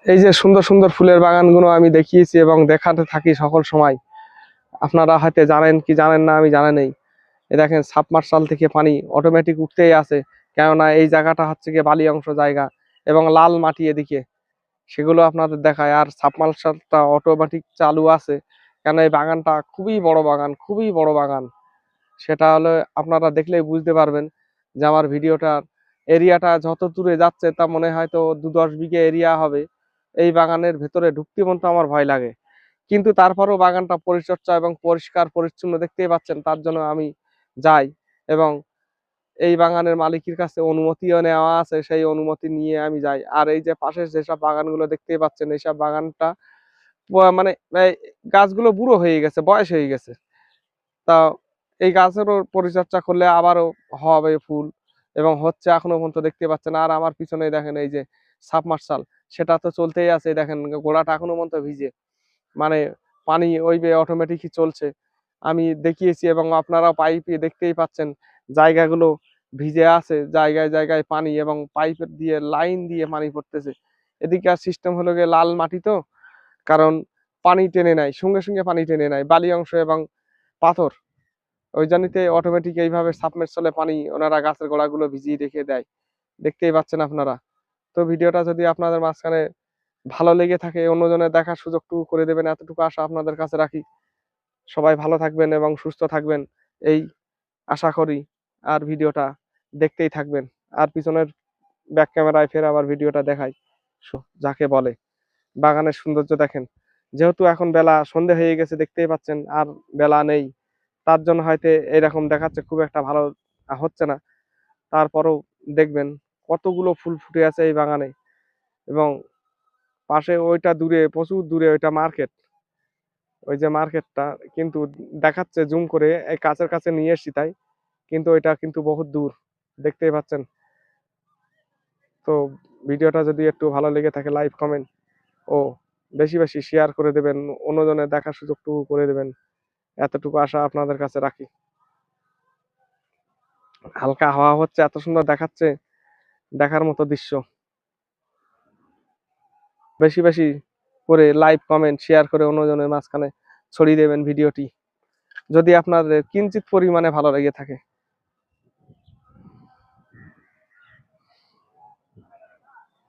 এই যে সুন্দর সুন্দর ফুলের বাগানগুলো আমি দেখিয়েছি এবং দেখাতে থাকি সকল সময়। আপনারা হয়তো জানেন কি জানেন না আমি জানি নেই। এই দেখেন সাবমার্শাল থেকে পানি অটোমেটিক উঠতেই আছে, কেননা এই জায়গাটা হচ্ছে গিয়ে বালি অংশ জায়গা এবং লাল মাটি এদিকে, সেগুলো আপনাদের দেখায়। আর সাবমার্শালটা অটোমেটিক চালু আছে, কেন এই বাগানটা খুবই বড় বাগান, খুবই বড় বাগান। সেটা হলো আপনারা দেখলেই বুঝতে পারবেন যে আমার ভিডিওটার এরিয়াটা যত দূরে যাচ্ছে তা মনে হয় তো 2-10 বিঘা এরিয়া হবে। এই বাগানের ভেতরে ঢুকতে মন তো আমার ভয় লাগে, কিন্তু তারপরেও বাগানটা পরিচর্যা এবং পরিষ্কার পরিচ্ছন্ন দেখতেই পাচ্ছেন, তার জন্য আমি যাই। এবং এই বাগানের মালিকের কাছে অনুমতিও নেওয়া আছে, সেই অনুমতি নিয়ে আমি যাই। আর এই যে পাশে যেসব বাগানগুলো দেখতেই পাচ্ছেন, এইসব বাগানটা মানে এই গাছগুলো বুড়ো হয়ে গেছে, বয়স হয়ে গেছে। তা এই গাছেরও পরিচর্যা করলে আবারও হবে ফুল, এবং হচ্ছে এখনো পর্যন্ত দেখতে পাচ্ছেন। আর আমার পিছনে দেখেন এই যে সাবমার্শাল, সেটা তো চলতেই আছে, দেখেন গোড়াটা এখনো পর্যন্ত ভিজে, মানে পানি ওই অটোমেটিকই চলছে। আমি দেখিয়েছি এবং আপনারা পাইপে দেখতেই পাচ্ছেন জায়গাগুলো ভিজে আছে, জায়গায় জায়গায় পানি, এবং পাইপের দিয়ে লাইন দিয়ে পানি পড়তেছে। এদিকে আর সিস্টেম হলো গিয়ে লাল মাটি তো, কারণ পানি টেনে নেয়, সঙ্গে সঙ্গে পানি টেনে নেয় বালি অংশ এবং পাথর, ওই জন্যতে অটোমেটিক এইভাবে সাবমের্সিবলে পানি ওনারা গাছের গোড়াগুলো ভিজিয়ে রেখে দেয়, দেখতেই পাচ্ছেন আপনারা। তো ভিডিওটা যদি আপনাদের মাঝখানে ভালো লেগে থাকে, অন্যজনের দেখার সুযোগটুকু করে দেবেন, এতটুকু আশা আপনাদের কাছে রাখি। সবাই ভালো থাকবেন এবং সুস্থ থাকবেন, এই আশা করি। আর ভিডিওটা দেখতেই থাকবেন। আর পিছনের ব্যাক ক্যামেরায় ফের আবার ভিডিওটা দেখাই, যাকে বলে বাগানের সৌন্দর্য দেখেন। যেহেতু এখন বেলা সন্ধে হয়ে গেছে দেখতেই পাচ্ছেন, আর বেলা নেই, তার জন্য হয়তো এরকম দেখাচ্ছে, খুব একটা ভালো হচ্ছে না। তারপরেও দেখবেন কতগুলো ফুল ফুটে আছে এই বাগানে। এবং পাশে ওইটা দূরে, প্রচুর দূরে ওইটা মার্কেট, ওই যে মার্কেটটা কিন্তু দেখাচ্ছে জুম করে, এই কাছের কাছে নিয়ে এসছি তাই, কিন্তু ওইটা কিন্তু বহুত দূর, দেখতেই পাচ্ছেন। তো ভিডিওটা যদি একটু ভালো লেগে থাকে, লাইক কমেন্ট ও বেশি বেশি শেয়ার করে দেবেন, অন্যজনের দেখার সুযোগটুকু করে দেবেন, এতটুকু আশা আপনাদের কাছে রাখি। হালকা হাওয়া হচ্ছে, এত সুন্দর দেখাচ্ছে, দেখার মতো দৃশ্য। বেশি বেশি করে লাইক কমেন্ট শেয়ার করে অন্যজনের মাঝখানে ছড়িয়ে দেবেন ভিডিওটি, যদি আপনাদের কিঞ্চিত পরিমাণে ভালো লেগে থাকে।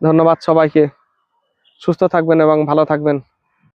ধন্যবাদ সবাইকে। সুস্থ থাকবেন এবং ভালো থাকবেন।